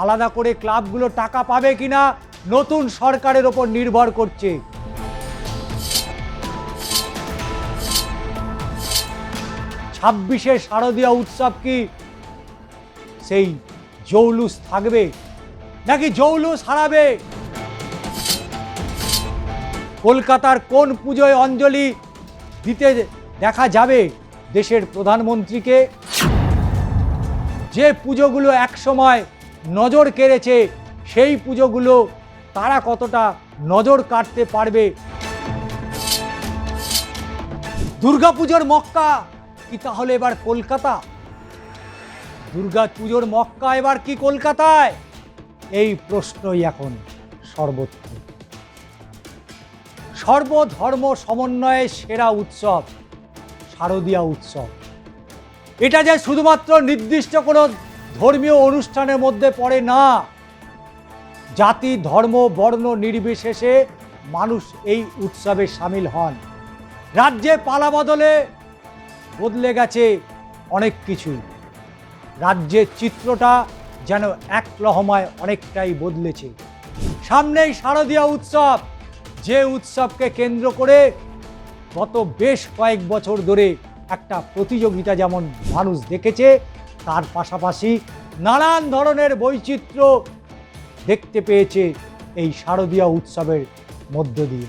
আলাদা করে ক্লাবগুলো টাকা পাবে কিনা নতুন সরকারের ওপর নির্ভর করছে। ছাব্বিশে শারদীয়া উৎসব কি সেই জৌলুস থাকবে নাকি জৌলুস হারাবে? কলকাতার কোন পুজোয় অঞ্জলি দিতে দেখা যাবে দেশের প্রধানমন্ত্রীকে? যে পুজোগুলো একসময় নজর কেড়েছে সেই পুজোগুলো তারা কতটা নজর কাটতে পারবে? দুর্গাপুজোর মক্কা কি তাহলে এবার কলকাতা? দুর্গা পুজোর মক্কা এবার কি কলকাতায়? এই প্রশ্নই এখন সর্বত্র। সর্বধর্ম সমন্বয়ে সেরা উৎসব শারদীয়া উৎসব। এটা যে শুধুমাত্র নির্দিষ্ট কোনো ধর্মীয় অনুষ্ঠানের মধ্যে পড়ে না, জাতি ধর্ম বর্ণ নির্বিশেষে মানুষ এই উৎসবে সামিল হন। রাজ্যে পালা বদলে গেছে অনেক কিছু। রাজ্যের চিত্রটা যেন এক লহমায় অনেকটাই বদলেছে। সামনেই শারদীয়া উৎসব, যে উৎসবকে কেন্দ্র করে গত বেশ কয়েক বছর ধরে একটা প্রতিযোগিতা যেমন মানুষ দেখেছে, তার পাশাপাশি নানান ধরনের বৈচিত্র্য দেখতে পেয়েছে এই শারদীয়া উৎসবের মধ্য দিয়ে।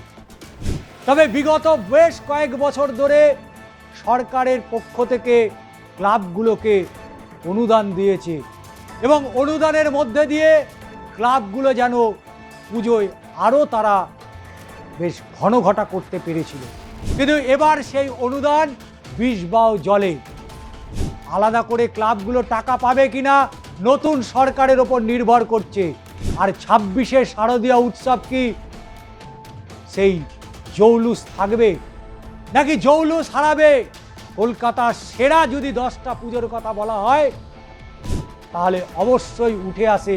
তবে বিগত বেশ কয়েক বছর ধরে সরকারের পক্ষ থেকে ক্লাবগুলোকে অনুদান দিয়েছে এবং অনুদানের মধ্যে দিয়ে ক্লাবগুলো যেন পুজোয় আরও তারা বেশ ঘনঘটা করতে পেরেছিল। কিন্তু এবার সেই অনুদান বিষবাও জলে। আলাদা করে ক্লাবগুলো টাকা পাবে কিনা নতুন সরকারের ওপর নির্ভর করছে। আর 26শে শারদীয়া উৎসব কি সেই জৌলুস থাকবে নাকি জৌলুস হারাবে? কলকাতার সেরা যদি 10টা পুজোর কথা বলা হয় তাহলে অবশ্যই উঠে আসে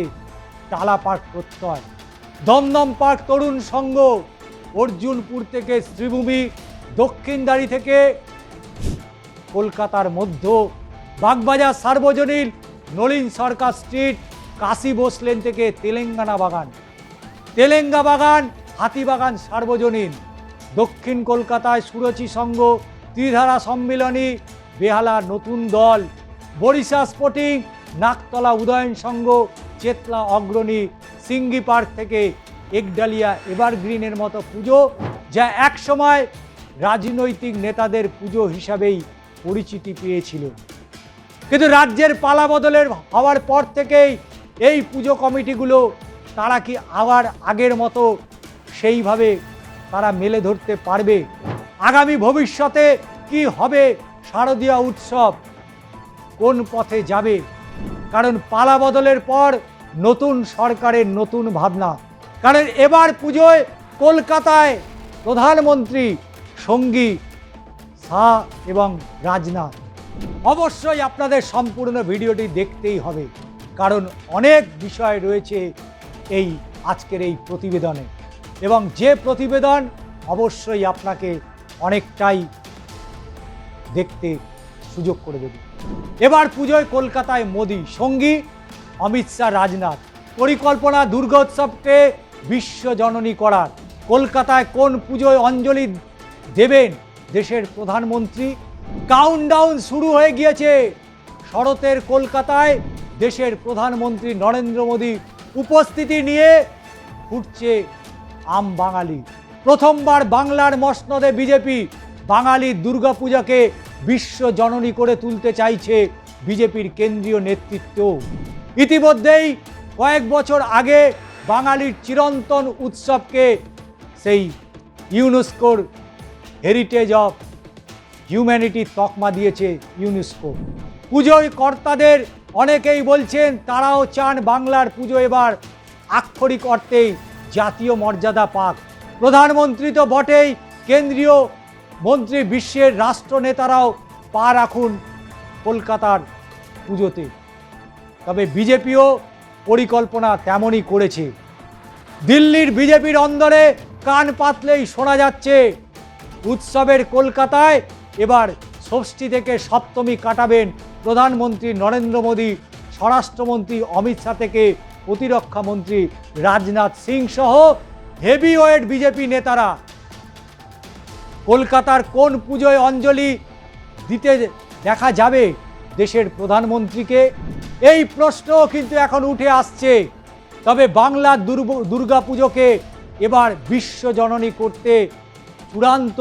টালা পার্ক প্রত্যয়, দমদম পার্ক তরুণ সংঘ, অর্জুনপুর থেকে শ্রীভূমি, দক্ষিণদারি থেকে কলকাতার মধ্য, বাগবাজার সার্বজনীন, নলিন সরকার স্ট্রিট, কাশী বোস লেন থেকে তেলেঙ্গানা বাগান, হাতিবাগান সার্বজনীন, দক্ষিণ কলকাতায় সুরচি সংঘ, ত্রিধারা সম্মিলনী, বেহালা নতুন দল, বরিশা স্পোর্টিং, নাকতলা উদয়ন সংঘ, চেতলা অগ্রণী, সিঙ্গি পার্ক থেকে একডালিয়া এভারগ্রিনের মতো পুজো, যা একসময় রাজনৈতিক নেতাদের পুজো হিসাবেই পরিচিতি পেয়েছিল। কিন্তু রাজ্যের পালা বদলের হওয়ার পর থেকেই এই পুজো কমিটিগুলো তারা কি আবার আগের মতো সেইভাবে তারা মেলে ধরতে পারবে? আগামী ভবিষ্যতে কি হবে শারদীয়া উৎসব, কোন পথে যাবে? কারণ পালা বদলের পর নতুন সরকারের নতুন ভাবনা। কারণ এবার পুজোয় কলকাতায় প্রধানমন্ত্রী সঙ্গী শাহ এবং রাজনাথ। অবশ্যই আপনাদের সম্পূর্ণ ভিডিওটি দেখতেই হবে, কারণ অনেক বিষয় রয়েছে এই আজকের এই প্রতিবেদনে, এবং যে প্রতিবেদন অবশ্যই আপনাকে অনেকটাই দেখতে সুযোগ করে দেবে। এবার পুজোয় কলকাতায় মোদি সঙ্গী অমিত শাহ রাজনাথ। পরিকল্পনা দুর্গোৎসবকে বিশ্বজননী করার। কলকাতায় কোন পুজোয় অঞ্জলি দেবেন দেশের প্রধানমন্ত্রী? কাউন্টডাউন শুরু হয়ে গিয়েছে। শরতের কলকাতায় দেশের প্রধানমন্ত্রী নরেন্দ্র মোদী উপস্থিতি নিয়ে ফুটছে আম বাঙালি। প্রথমবার বাংলার মসনদে বিজেপি বাঙালির দুর্গাপূজাকে বিশ্বজননী করে তুলতে চাইছে বিজেপির কেন্দ্রীয় নেতৃত্ব। ইতিমধ্যেই কয়েক বছর আগে বাঙালির চিরন্তন উৎসবকে সেই ইউনেস্কোর হেরিটেজ অফ হিউম্যানিটি তকমা দিয়েছে ইউনেস্কো। পুজোর কর্তাদের অনেকেই বলছেন তারাও চান বাংলার পুজো এবার আক্ষরিক অর্থেই জাতীয় মর্যাদা পাক। প্রধানমন্ত্রী তো বটেই, কেন্দ্রীয় মন্ত্রী, বিশ্বের রাষ্ট্রনেতারাও পা রাখুন কলকাতার পুজোতে। তবে বিজেপিও পরিকল্পনা তেমনই করেছে। দিল্লির বিজেপির অন্দরে কান পাতলেই শোনা যাচ্ছে উৎসবের কলকাতায় এবার ষষ্ঠী থেকে সপ্তমী কাটাবেন প্রধানমন্ত্রী নরেন্দ্র মোদী, স্বরাষ্ট্রমন্ত্রী অমিত শাহ থেকে প্রতিরক্ষা মন্ত্রী রাজনাথ সিং সহ হেভিওয়েট বিজেপি নেতারা কলকাতার কোন পুজোয় অঞ্জলি দিতে দেখা যাবে দেশের প্রধানমন্ত্রীকে, এই প্রশ্ন কিন্তু এখন উঠে আসছে। তবে বাংলার দুর্গা পুজোকে এবার বিশ্বজননী করতে চূড়ান্ত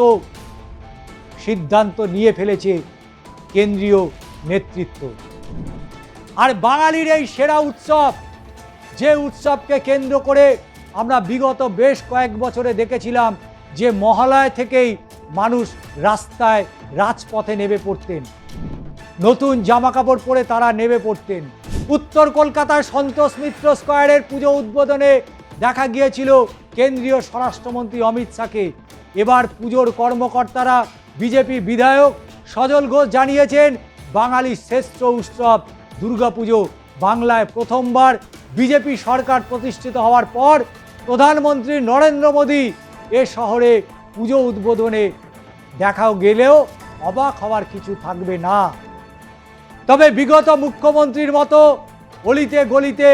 সিদ্ধান্ত নিয়ে ফেলেছে কেন্দ্রীয় নেতৃত্ব। আর বাঙালির এই সেরা উৎসব, যে উৎসবকে কেন্দ্র করে আমরা বিগত বেশ কয়েক বছরে দেখেছিলাম যে মহালয়া থেকেই মানুষ রাস্তায় রাজপথে নেমে পড়তেন, নতুন জামাকাপড় পরে তারা নেমে পড়তেন। উত্তর কলকাতার সন্তোষ মিত্র স্কয়ারের পুজো উদ্বোধনে দেখা গিয়েছিল কেন্দ্রীয় স্বরাষ্ট্রমন্ত্রী অমিত শাহকে। এবার পুজোর কর্মকর্তারা বিজেপি বিধায়ক সজল ঘোষ জানিয়েছেন বাঙালির শ্রেষ্ঠ উৎসব দুর্গাপুজো। বাংলায় প্রথমবার বিজেপি সরকার প্রতিষ্ঠিত হওয়ার পর প্রধানমন্ত্রী নরেন্দ্র মোদী এ শহরে পুজো উদ্বোধনে দেখা গেলেও অবাক হওয়ার কিছু থাকবে না। তবে বিগত মুখ্যমন্ত্রীর মতো অলিতে গলিতে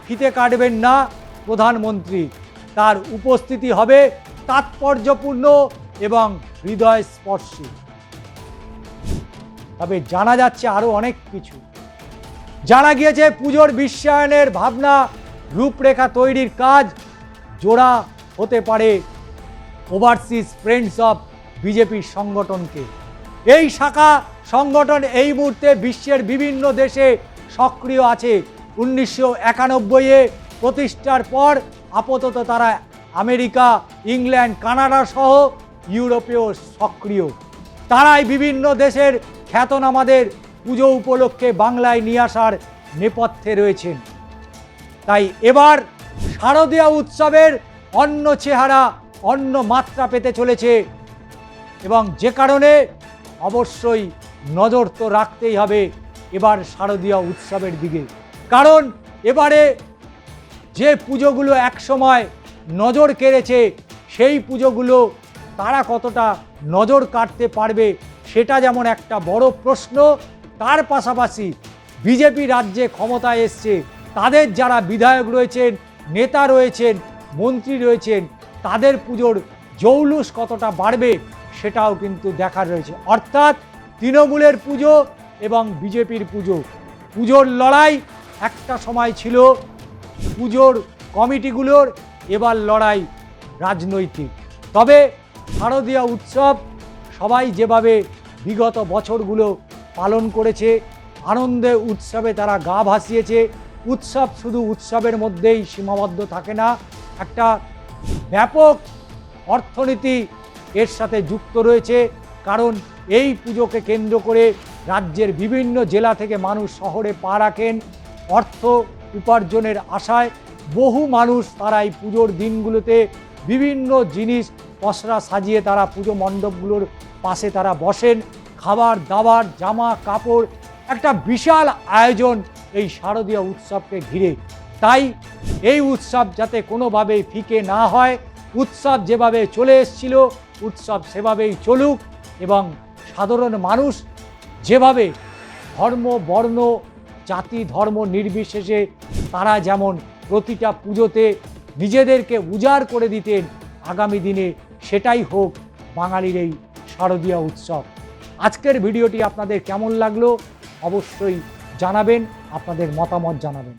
ফিতে কাটবেন না প্রধানমন্ত্রী, তার উপস্থিতি হবে তাৎপর্যপূর্ণ এবং হৃদয়স্পর্শী। তবে জানা যাচ্ছে আরও অনেক কিছু। জানা গিয়েছে পুজোর বিশ্বায়নের ভাবনা রূপরেখা তৈরির কাজ জোড়া হতে পারে ওভারসিজ ফ্রেন্ডস অফ বিজেপির সংগঠনকে। এই শাখা সংগঠন এই মুহূর্তে বিশ্বের বিভিন্ন দেশে সক্রিয় আছে। 1991-এ প্রতিষ্ঠার পর আপাতত তারা আমেরিকা, ইংল্যান্ড, কানাডা সহ ইউরোপেও সক্রিয়। তারাই বিভিন্ন দেশের খ্যাতনামাদের পুজো উপলক্ষে বাংলায় নিয়ে আসার নেপথ্যে রয়েছেন। তাই এবার শারদীয়া উৎসবের অন্য চেহারা, অন্য মাত্রা পেতে চলেছে এবং যে কারণে অবশ্যই নজর তো রাখতেই হবে এবার শারদীয়া উৎসবের দিকে। কারণ এবারে যে পুজোগুলো একসময় নজর কেড়েছে সেই পুজোগুলো তারা কতটা নজর কাটতে পারবে সেটা যেমন একটা বড় প্রশ্ন। তার পাশাপাশি বিজেপি রাজ্যে ক্ষমতায় এসছে, তাদের যারা বিধায়ক রয়েছেন, নেতা রয়েছেন, মন্ত্রী রয়েছেন, তাদের পুজোর জৌলুস কতটা বাড়বে সেটাও কিন্তু দেখার রয়েছে। অর্থাৎ তৃণমূলের পুজো এবং বিজেপির পুজোর লড়াই একটা সময় ছিল পুজোর কমিটিগুলোর, এবার লড়াই রাজনৈতিক। তবে শারদীয়া উৎসব সবাই যেভাবে বিগত বছরগুলো পালন করেছে, আনন্দে উৎসবে তারা গা ভাসিয়েছে। উৎসব শুধু উৎসবের মধ্যেই সীমাবদ্ধ থাকে না, একটা ব্যাপক অর্থনীতি এর সাথে যুক্ত রয়েছে। কারণ এই পুজোকে কেন্দ্র করে রাজ্যের বিভিন্ন জেলা থেকে মানুষ শহরে পা রাখেন অর্থ উপার্জনের আশায়। বহু মানুষ তারা এই পুজোর দিনগুলোতে বিভিন্ন জিনিস পসরা সাজিয়ে তারা পুজো মণ্ডপগুলোর পাশে তারা বসেন। খাবার দাবার, জামা কাপড়, একটা বিশাল আয়োজন এই শারদীয়া উৎসবকে ঘিরে। তাই এই উৎসব যাতে কোনোভাবেই ফিকে না হয়, উৎসব যেভাবে চলে এসেছিল উৎসব সেভাবেই চলুক এবং সাধারণ মানুষ যেভাবে ধর্ম, বর্ণ, জাতি, ধর্ম নির্বিশেষে তারা যেমন প্রতিটা পুজোতে নিজেদেরকে উজাড় করে দিতেন, আগামী দিনে সেটাই হোক বাঙালির এই শারদীয়া উৎসব। আজকের ভিডিওটি আপনাদের কেমন লাগলো অবশ্যই জানাবেন, আপনাদের মতামত জানাবেন।